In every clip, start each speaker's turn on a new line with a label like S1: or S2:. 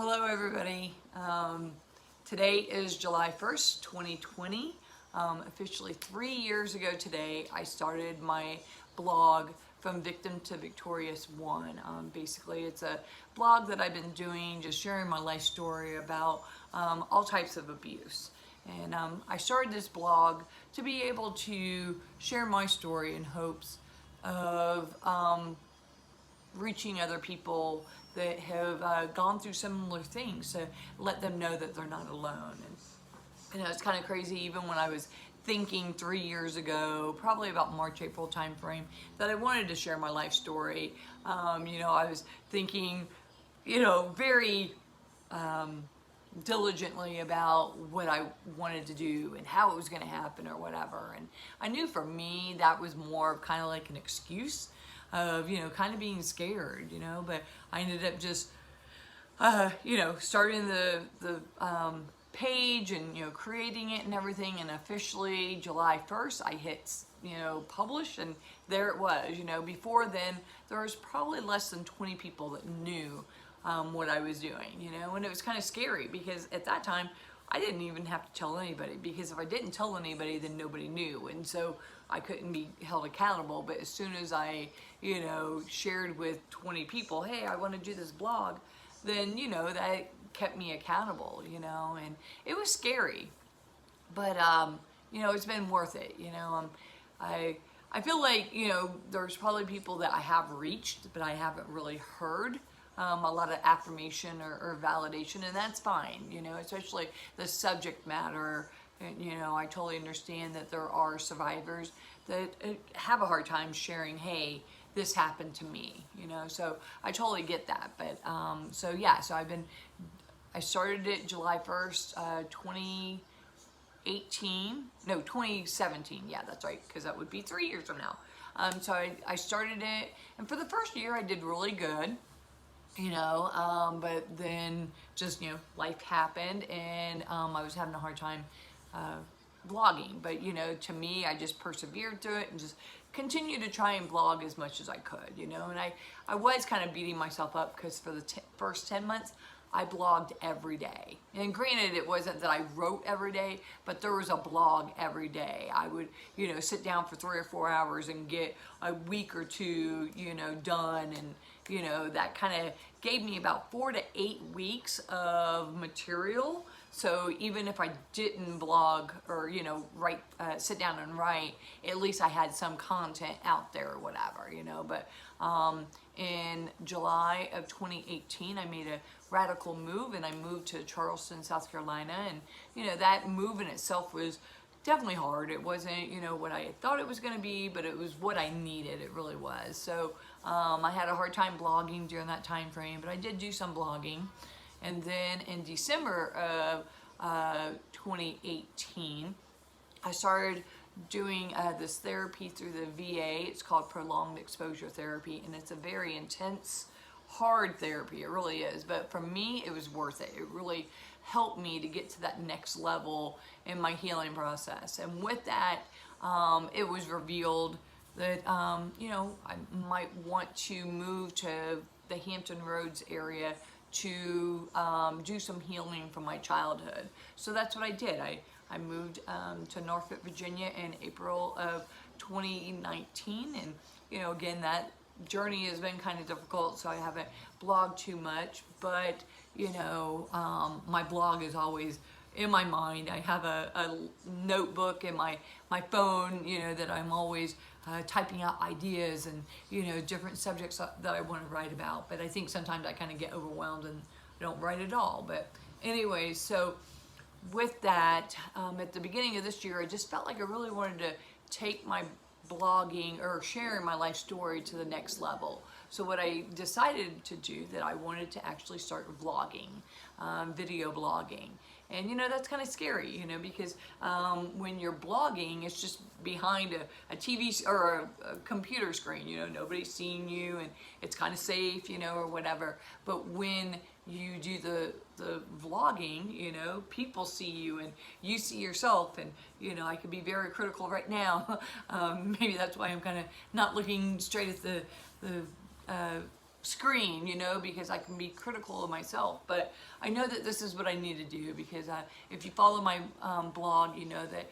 S1: Hello everybody. Today is July 1st, 2020. Officially 3 years ago today, I started my blog From Victim to Victorious One. Basically, it's a blog that I've been doing, just sharing my life story about all types of abuse. And I started this blog to be able to share my story in hopes of reaching other people that have gone through similar things, to let them know that they're not alone. And it's kind of crazy, even when I was thinking 3 years ago, probably about March, April time frame, that I wanted to share my life story. I was thinking, very diligently about what I wanted to do and how it was going to happen or whatever. And I knew for me that was more of kind of like an excuse of, kind of being scared, but I ended up just, starting the page and, creating it and everything. And officially July 1st, I hit, publish, and there it was. Before then, there was probably less than 20 people that knew what I was doing, and it was kind of scary because at that time, I didn't even have to tell anybody, because if I didn't tell anybody, then nobody knew. And so I couldn't be held accountable. But as soon as I, shared with 20 people, hey, I want to do this blog, then, that kept me accountable, and it was scary. But, it's been worth it, I feel like, there's probably people that I have reached, but I haven't really heard a lot of affirmation or validation, and that's fine, especially the subject matter. I totally understand that there are survivors that have a hard time sharing, hey, this happened to me, so I totally get that. But so I started it July 1st, 2017. Yeah, that's right, because that would be 3 years from now. So I started it, and for the first year I did really good, but then just, life happened, and I was having a hard time blogging. But, to me, I just persevered through it and just continued to try and blog as much as I could, and I was kind of beating myself up because for the first 10 months, I blogged every day. And granted, it wasn't that I wrote every day, but there was a blog every day. I would, sit down for 3 or 4 hours and get a week or two, done. And, that kind of gave me about 4 to 8 weeks of material. So even if I didn't blog or, write, sit down and write, at least I had some content out there or whatever, But in July of 2018, I made a radical move, and I moved to Charleston, South Carolina. And, that move in itself was definitely hard. It wasn't, what I thought it was going to be, but it was what I needed. It really was. So I had a hard time blogging during that time frame, but I did do some blogging. And then in December of 2018, I started doing this therapy through the VA. It's called prolonged exposure therapy, and it's a very intense, hard therapy. It really is. But for me, it was worth it. It really helped me to get to that next level in my healing process. And with that, it was revealed that, I might want to move to the Hampton Roads area to do some healing from my childhood. So that's what I did. I moved to Norfolk, Virginia in April of 2019. And, again, that journey has been kind of difficult, so I haven't blogged too much. But, my blog is always in my mind. I have a notebook in my phone, that I'm always typing out ideas and, different subjects that I want to write about. But I think sometimes I kind of get overwhelmed and I don't write at all. But anyways, so with that, at the beginning of this year, I just felt like I really wanted to take my blogging or sharing my life story to the next level. So what I decided to do, that I wanted to actually start vlogging, video blogging. And, that's kind of scary, because when you're blogging, it's just behind a TV or a computer screen, nobody's seeing you, and it's kind of safe, or whatever. But when you do the vlogging, people see you and you see yourself, and, I could be very critical right now. Maybe that's why I'm kind of not looking straight at the screen, you know, because I can be critical of myself. But I know that this is what I need to do, because if you follow my blog, you know that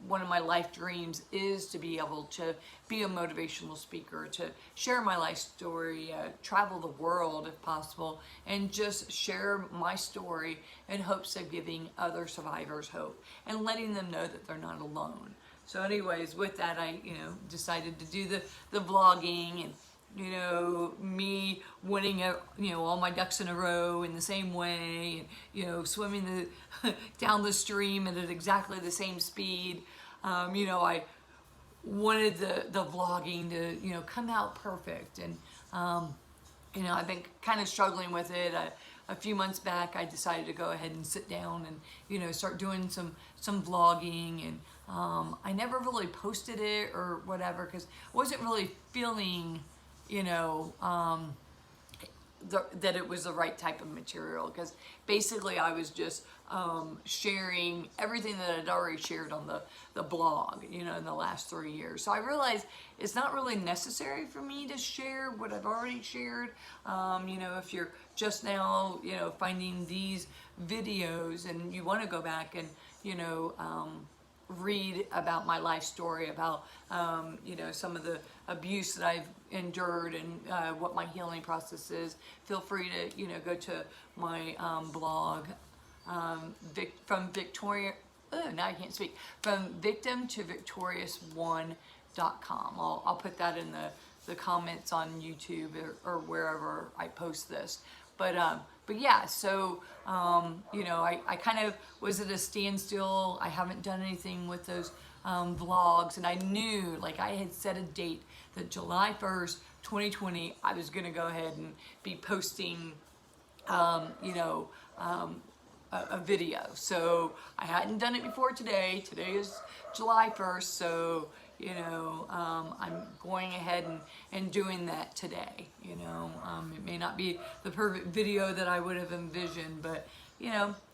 S1: one of my life dreams is to be able to be a motivational speaker, to share my life story, travel the world if possible, and just share my story in hopes of giving other survivors hope and letting them know that they're not alone. So anyways, with that, I, decided to do the vlogging, and, me winning, all my ducks in a row in the same way, and, swimming down the stream at exactly the same speed. I wanted the vlogging to, come out perfect. And, I've been kind of struggling with it. A few months back, I decided to go ahead and sit down and, start doing some vlogging. And I never really posted it or whatever, because I wasn't really feeling, that it was the right type of material, because basically I was just sharing everything that I'd already shared on the blog, in the last 3 years. So I realized it's not really necessary for me to share what I've already shared. If you're just now, finding these videos and you want to go back and, read about my life story, about some of the abuse that I've endured, and what my healing process is, feel free to go to my blog, from Victoria. Now I can't speak. From victim to victorious1.com. I'll put that in the comments on YouTube or wherever I post this. But yeah, so, I kind of was at a standstill. I haven't done anything with those vlogs, and I knew, like, I had set a date that July 1st, 2020, I was going to go ahead and be posting, a video. So I hadn't done it before today. Today is July 1st, so, I'm going ahead and doing that today. It may not be the perfect video that I would have envisioned, but,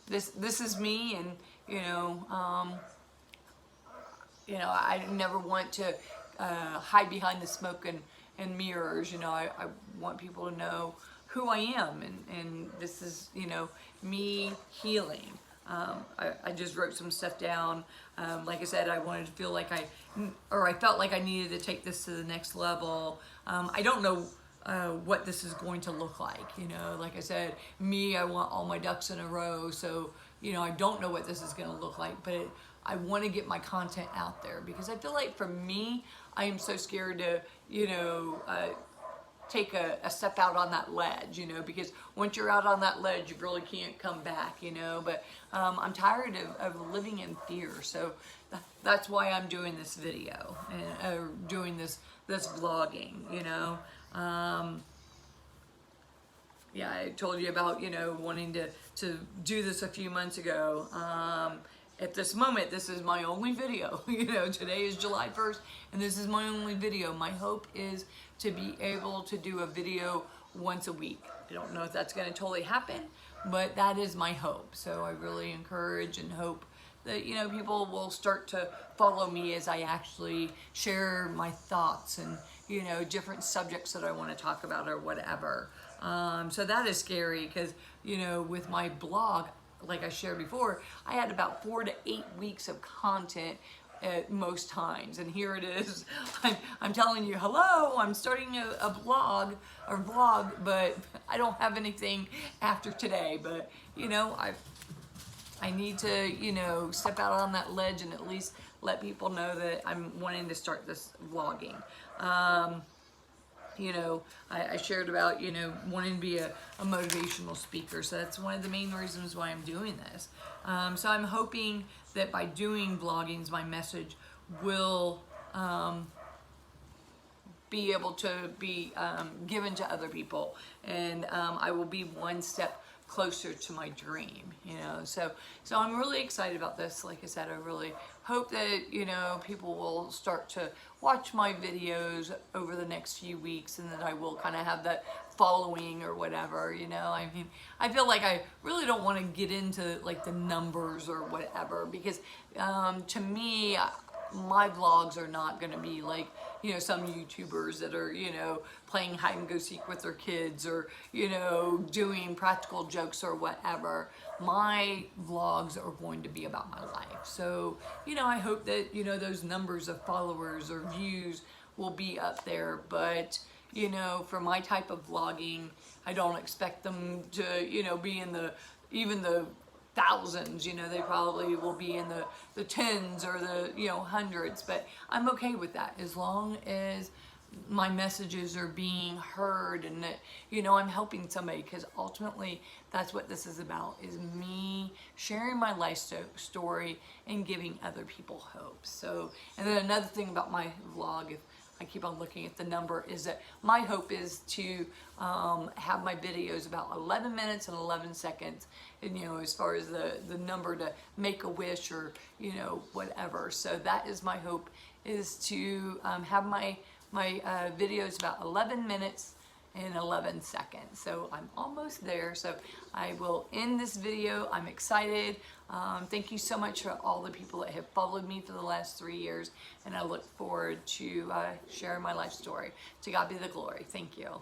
S1: this is me, and, I never want to hide behind the smoke and mirrors. I want people to know who I am, and this is, me healing. I just wrote some stuff down. Like I said, I wanted to feel like I felt like I needed to take this to the next level. I don't know what this is going to look like. Like I said, I want all my ducks in a row. So, I don't know what this is going to look like, but I want to get my content out there, because I feel like for me, I am so scared to, take a step out on that ledge, because once you're out on that ledge, you really can't come back, but I'm tired of living in fear. So that's why I'm doing this video and doing this vlogging. Yeah, I told you about, wanting to do this a few months ago. At this moment, this is my only video. Today is July 1st, and this is my only video. My hope is to be able to do a video once a week. I don't know if that's going to totally happen, but that is my hope. So I really encourage and hope that, people will start to follow me as I actually share my thoughts and, different subjects that I want to talk about or whatever. So that is scary, because, with my blog, like I shared before, I had about 4 to 8 weeks of content at most times, and here it is. I'm telling you, hello, I'm starting a blog or vlog, but I don't have anything after today. But I need to step out on that ledge and at least let people know that I'm wanting to start this vlogging. I shared about, wanting to be a motivational speaker. So that's one of the main reasons why I'm doing this. So I'm hoping that by doing vloggings, my message will be able to be given to other people. And I will be one step closer to my dream, so I'm really excited about this. Like I said, I really hope that people will start to watch my videos over the next few weeks, and that I will kind of have that following or whatever. I mean, I feel like I really don't want to get into like the numbers or whatever, because to me, my vlogs are not going to be like, you know, some YouTubers that are, you know, playing hide and go seek with their kids, or, you know, doing practical jokes or whatever. My vlogs are going to be about my life. So, you know, I hope that, you know, those numbers of followers or views will be up there. But, you know, for my type of vlogging, I don't expect them to, you know, be in even the thousands. You know, they probably will be in the tens or the, you know, hundreds. But I'm okay with that as long as my messages are being heard, and that, you know, I'm helping somebody, because ultimately that's what this is about, is me sharing my life story and giving other people hope. So, and then another thing about my vlog, if I keep on looking at the number, is that my hope is to have my videos about 11 minutes and 11 seconds, and, you know, as far as the number to make a wish, or, you know, whatever. So that is my hope, is to have my videos about 11 minutes and 11 seconds. So I'm almost there. So I will end this video. I'm excited. Thank you so much for all the people that have followed me for the last 3 years, and I look forward to sharing my life story. To God be the glory. Thank you.